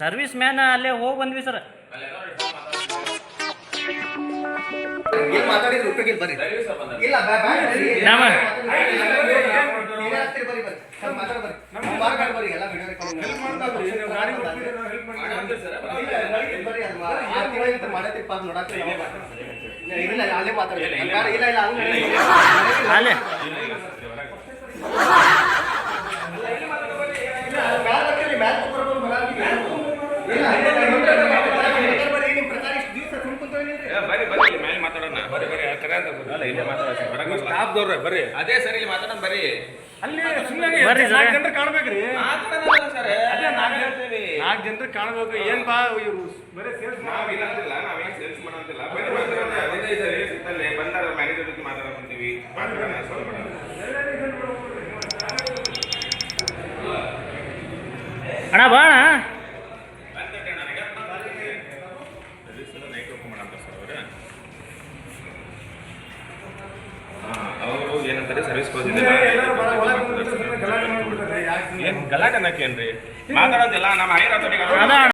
Service man ಅಲ್ಲೇ ಹೋಗಿ ಬಂದ್ವಿ ಸರ್. ಅಲ್ಲೇ ಬರ್ರಿ ಅದೇ ಸರಿ ಇಲ್ಲಿ ಮಾತಾಡೋಣ ಬರ್ರಿ ಅಲ್ಲಿ ಸುಮ್ಮನೆ ಬರ್ರಿ ಸರ್. 4 ಜನರು ಕಾಣ್ಬೇಕ್ರಿ. ಅದೇ 4 ಜನರು ಕಾಣ್ಬೇಕು. ಏನ್ ಬಾ ಇವ್ರು ಬರೀ ಸೇಲ್ಸ್ ನಾವೇನ್ ಸೇಲ್ಸ್ ಮಾಡಂತಿಲ್ಲ ಬನ್ನಿ ಮಾತಾಡೋಣ. 15 ದಿವಸದಲ್ಲಿ ಬಂದಾಗ ಮ್ಯಾನೇಜರ್ ಜೊತೆ ಮಾತಾಡ್ಕೊಂತೀವಿ. ಅಣ್ಣ ಬಾ ಅಣ್ಣ. ಅವರು ಏನಂತಾರೆ ಸರ್ವಿಸ್ ಏನು ಗಲಾಟೆ ಅನ್ನಕೇನ್ರಿ ಮಾತಾಡೋದಿಲ್ಲ ನಮ್ಮ ಹೈರಾತ್